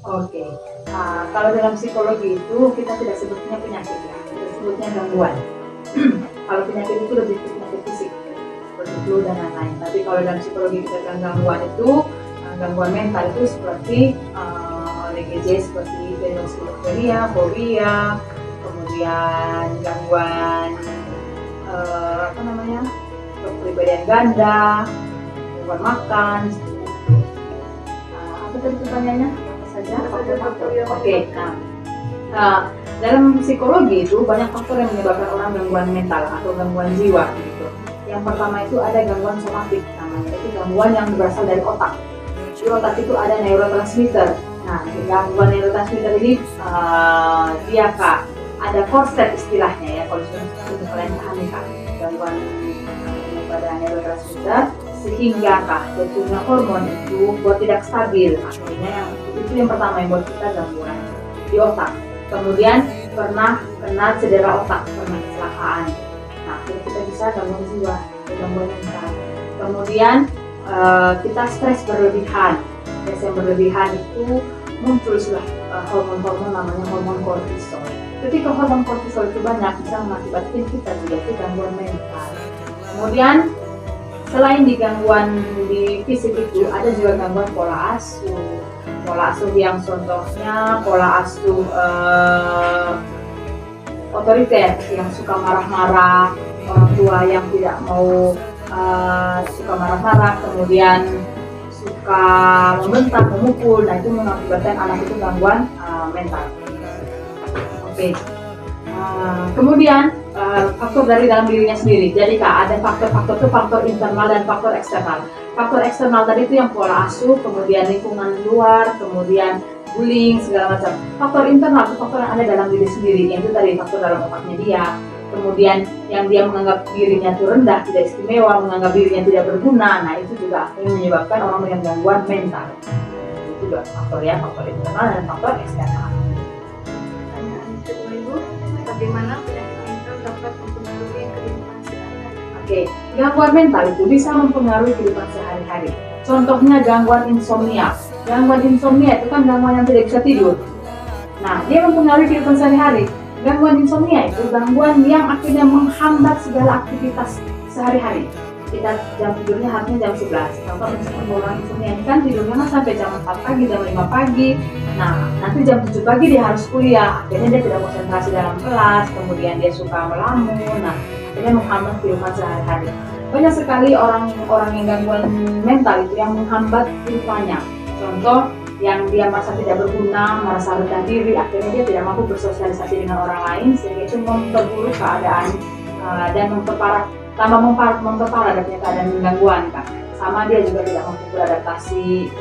Oke. Kalau dalam psikologi itu kita tidak sebutnya penyakit ya, kita sebutnya gangguan. Kalau penyakit itu lebih ke penyakit fisik, seperti flu dan lain-lain. Tapi kalau dalam psikologi kita bilang gangguan itu, gangguan mental itu seperti ODGJ, seperti schizophrenia, fobia, kemudian gangguan apa namanya, kepribadian ganda, gangguan makan, seperti itu. Apa tadi pertanyaannya? Apa saja? Oke. Dalam psikologi itu banyak faktor yang menyebabkan orang gangguan mental atau gangguan jiwa gitu. Yang pertama itu ada gangguan somatik, namanya itu gangguan yang berasal dari otak. Di otak itu ada neurotransmitter. Nah, gangguan neurotransmitter ini dia kak ada korset istilahnya ya, kalau kalian pahami kak, gangguan pada neurotransmitter sehingga kak jatuhnya hormon itu buat tidak stabil. Akhirnya itu yang pertama yang buat kita gangguan di otak. Kemudian pernah kena cedera otak, pernah kecelakaan. Nah, kita bisa gangguan jiwa, gangguan mental. Kemudian kita stres berlebihan. Stres yang berlebihan itu muncul sudah hormon-hormon namanya hormon kortisol. Ketika hormon kortisol itu banyak bisa mengakibatkan kita juga itu gangguan mental. Kemudian selain di gangguan di fisik itu ada juga gangguan pola asuh. Pola asuh yang contohnya pola asuh otoriter yang suka marah-marah, orang tua yang tidak mau suka marah-marah, kemudian suka membentak, memukul. Nah, itu mengakibatkan anak itu gangguan mental. Oke. Kemudian faktor dari dalam dirinya sendiri. Jadi kak ada faktor-faktor itu faktor internal dan faktor eksternal. Faktor eksternal tadi itu yang pola asuh, kemudian lingkungan luar, kemudian bullying segala macam. Faktor internal itu faktor yang ada dalam diri sendiri, yang itu tadi faktor dalam otaknya dia. Kemudian yang dia menganggap dirinya itu rendah, tidak istimewa, menganggap dirinya tidak berguna. Nah, itu juga akan menyebabkan orang dengan gangguan mental. Itu dua faktor ya, faktor internal dan faktor eksternal. Pertanyaan kedua Ibu, bagaimana penyakit mental dapat mempengaruhi kehidupan sehari-hari? Oke, gangguan mental itu bisa mempengaruhi kehidupan sehari-hari. Contohnya gangguan insomnia. Gangguan insomnia itu kan gangguan yang tidak bisa tidur. Nah, dia mempengaruhi kehidupan sehari-hari. Gangguan insomnia itu gangguan yang akhirnya menghambat segala aktivitas sehari-hari. Kita jam tidurnya harusnya jam 11. Contoh misalkan orang insomnia ini kan tidurnya kan sampai jam 4 pagi, jam 5 pagi. Nah, nanti jam 7 pagi dia harus kuliah. Akhirnya dia tidak konsentrasi dalam kelas, kemudian dia suka melamun. Nah, akhirnya menghambat kehidupan sehari-hari. Banyak sekali orang-orang yang gangguan mental itu yang menghambat kehidupannya. Contoh, yang dia merasa tidak berguna, merasa rendah diri, akhirnya dia tidak mampu bersosialisasi dengan orang lain, sehingga itu memperburuk keadaan dan memperparah adanya keadaan gangguan kan. Sama dia juga tidak mampu beradaptasi.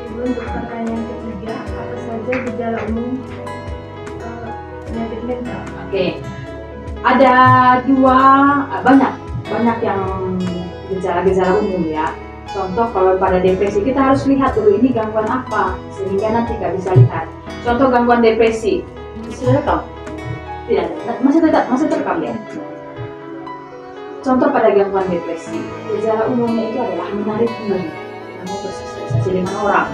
Ibu, untuk pertanyaan ketiga, apa saja gejala umum penyakit mental? Oke, ada banyak yang gejala-gejala umum ya. Contoh kalau pada depresi kita harus lihat dulu ini gangguan apa sehingga nanti nggak bisa lihat. Contoh gangguan depresi sudah rekam? Tidak, masih terekam ya. Contoh pada gangguan depresi, gejala umumnya itu adalah menarik diri, mau bersosialisasi dengan orang.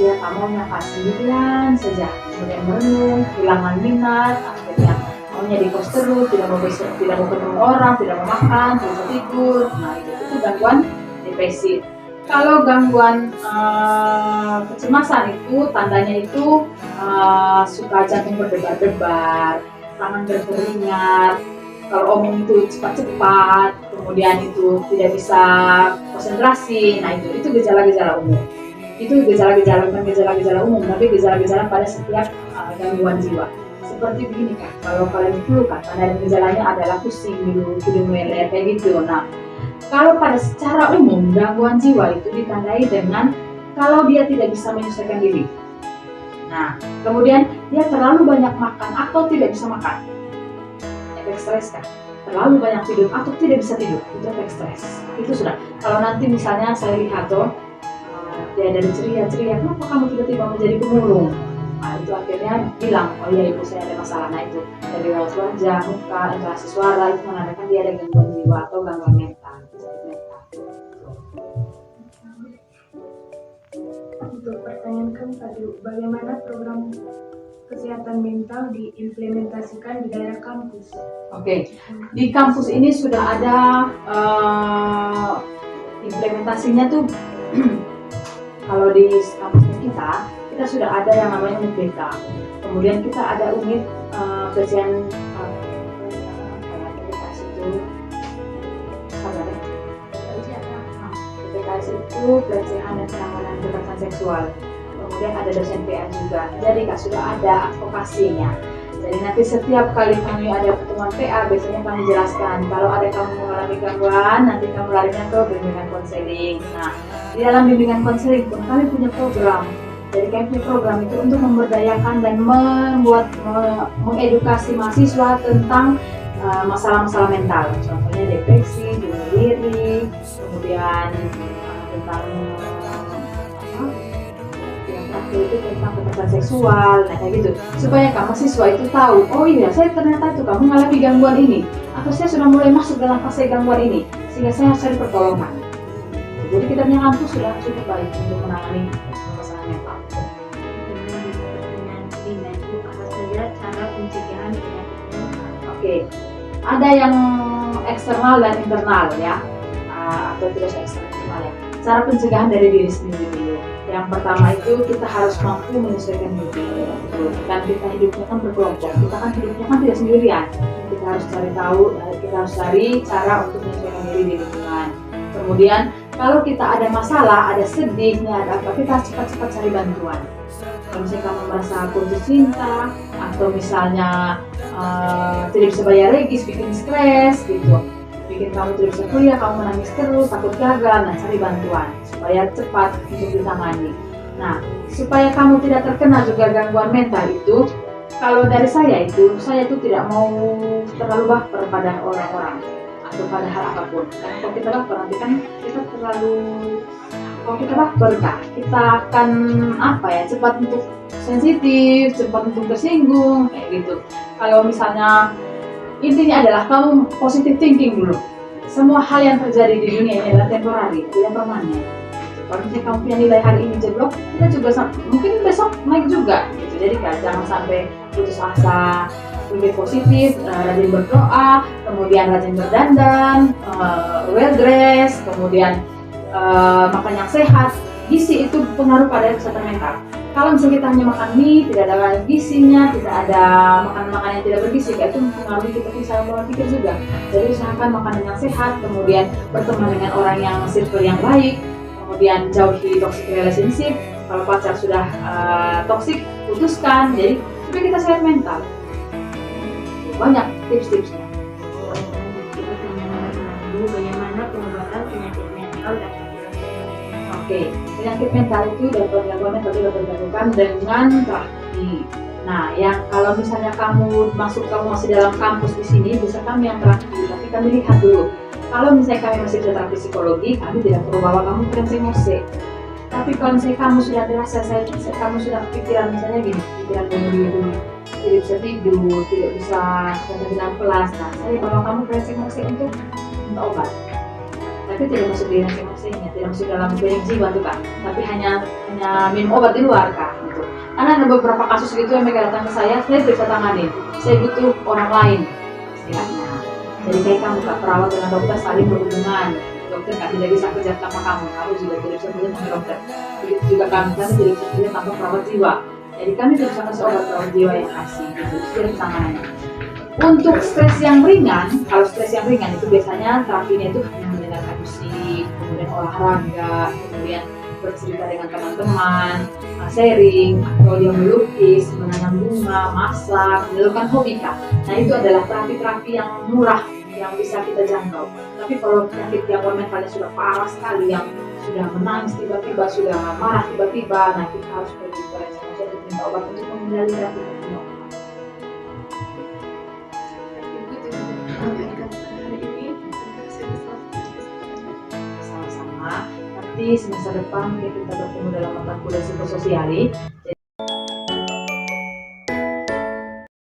Dia maunya pas sendirian saja, kemudian merenung, kehilangan minat, akhirnya maunya di kos terus, tidak mau ketemu orang, tidak mau makan, tidak mau tidur. Nah, itu gangguan depresi. Kalau gangguan kecemasan itu tandanya itu suka jantung berdebar-debar, tangan berkeringat, kalau omong itu cepat-cepat, kemudian itu tidak bisa konsentrasi. Nah, itu gejala-gejala umum. Itu gejala-gejala bukan gejala-gejala umum, tapi gejala-gejala pada setiap gangguan jiwa. Seperti begini kan, kalau kalian flu kan, tanda dan gejalanya adalah pusing dulu, hidung meleleh kayak gitu. Nah, kalau pada secara umum gangguan jiwa itu ditandai dengan kalau dia tidak bisa menyesuaikan diri. Nah, kemudian dia terlalu banyak makan atau tidak bisa makan. Efek stres kan. Terlalu banyak tidur atau tidak bisa tidur, itu efek stres. Itu sudah. Kalau nanti misalnya saya lihat tuh dia dari ceria-ceria, kenapa kamu tiba-tiba menjadi pemurung? Nah, itu akhirnya bilang, oh iya ibu saya ada masalah. Nah, itu dari raut wajah, muka, intonasi suara itu menandakan dia ada gangguan jiwa atau gangguan mental. untuk pertanyaan keempat, Bu, bagaimana program kesehatan mental diimplementasikan di daerah kampus? Oke, di kampus ini sudah ada implementasinya tuh. Kalau di kampus kita sudah ada yang namanya unit BK. Kemudian kita ada unit pelecehan PPKS itu pelecehan dan penanganan kekerasan seksual. Kemudian ada dosen PA juga. Jadi Kak sudah ada advokasinya. Jadi nanti setiap kali kami ada pertemuan PA, biasanya kami jelaskan kalau ada kamu mengalami gangguan, nanti kamu larinya ke bimbingan konseling. Nah, di dalam bimbingan konseling pun kami punya program. Jadi kami punya program itu untuk memberdayakan dan mengedukasi mahasiswa tentang masalah-masalah mental. Contohnya depresi, bunuh diri, kemudian tentang itu tentang kekerasan seksual, nah kayak gitu, supaya mahasiswa itu tahu, oh iya saya ternyata itu kamu mengalami gangguan ini, atau saya sudah mulai masuk dalam fase gangguan ini, sehingga saya harus cari pertolongan. Jadi kita punya kampus sudah cukup baik untuk menangani masalah mental. Pertanyaan kelima itu apa saja cara pencegahan penyakit mental? Oke, ada yang eksternal dan internal ya, atau tidak eksternal ya. Cara pencegahan dari diri sendiri dulu. Yang pertama itu kita harus mampu menyesuaikan diri. Dan kita hidupnya kan berkelompok. Kita kan hidupnya kan tidak sendirian. Kita harus cari tahu, kita harus cari cara untuk menyesuaikan diri di lingkungan. Kemudian kalau kita ada masalah, ada sedihnya, ada apa, kita cepat-cepat cari bantuan. Kalau misalnya kamu merasa putus cinta, atau misalnya tidak bisa bayar regis, bikin stres gitu, bikin kamu tidak bisa kuliah, kamu menangis terus, takut gagal, nah cari bantuan supaya cepat untuk ditangani. Nah, supaya kamu tidak terkena juga gangguan mental itu, kalau dari saya itu tidak mau terlalu baper pada orang-orang atau pada hal apapun. Karena kalau kita baper nanti kan kita kalau kita baper Kak, kita akan cepat untuk sensitif, cepat untuk tersinggung kayak gitu. Kalau misalnya intinya adalah kamu positive thinking dulu. Semua hal yang terjadi di dunia ini adalah temporary, tidak permanen. Kalau misalnya kamu punya nilai hari ini jeblok, kita juga mungkin besok naik juga. Gitu. Jadi Kak, jangan sampai putus asa, lebih positif, rajin berdoa, kemudian rajin berdandan, well dress, kemudian makan yang sehat. Gizi itu pengaruh pada kesehatan mental. Kalau misalnya kita hanya makan mie, tidak ada gizinya, tidak ada makanan-makanan yang tidak bergizi, itu mempengaruhi kita bisa pola pikir juga. Jadi usahakan makanan yang sehat, kemudian berteman dengan orang yang circle yang baik, kemudian jauhi toxic relationship. Kalau pacar sudah toxic, putuskan. Jadi supaya kita sehat mental. Banyak tips-tipsnya. Bagaimana pengobatan penyakit mental dan Oke, penyakit mental itu gangguan mental itu dapat dilakukan dengan terapi. Nah, yang kalau misalnya kamu masih dalam kampus di sini, bisa kami yang terapi, tapi kami lihat dulu. Kalau misalnya kami masih bisa terapi psikologi, kami tidak perlu bawa kamu ke emosi. Tapi kalau misalnya kamu sudah terasa, kamu sudah pikiran misalnya gini, pikiran bunuh diri, tidak bisa tidur, tidak bisa dengan kelas, nah saya bawa kamu ke emosi untuk obat. Tapi tidak masuk di emosinya, tidak masuk dalam klinik jiwa tuh Kak, tapi hanya minum obat di luar Kak gitu. Karena ada beberapa kasus gitu yang mereka datang ke saya bisa tangani, saya butuh orang lain istilahnya. Jadi kayak kamu Kak, perawat dengan dokter saling berhubungan, dokter Kak tidak bisa kerja tanpa kamu juga tidak bisa kerja tanpa dokter. Begitu juga kami tidak bisa kerja tanpa perawat jiwa. Jadi kami tidak bisa kasih obat perawat jiwa yang kasih gitu, sudah ditangani. Untuk stres yang ringan, kalau stres yang ringan itu biasanya terapinya itu hanya mendengarkan musik, kemudian olahraga, kemudian bercerita dengan teman-teman, sharing, atau dia melukis, menanam bunga, masak, melakukan hobi Kak. Nah itu adalah terapi-terapi yang murah yang bisa kita jangkau. Tapi kalau penyakit gangguan mentalnya sudah parah sekali, yang sudah menangis tiba-tiba, sudah marah tiba-tiba, nah kita harus pergi ke responsi untuk minta obat untuk mengendalikan itu. Sama-sama. Nanti semester depan kita bertemu dalam mata kuliah psikososiali.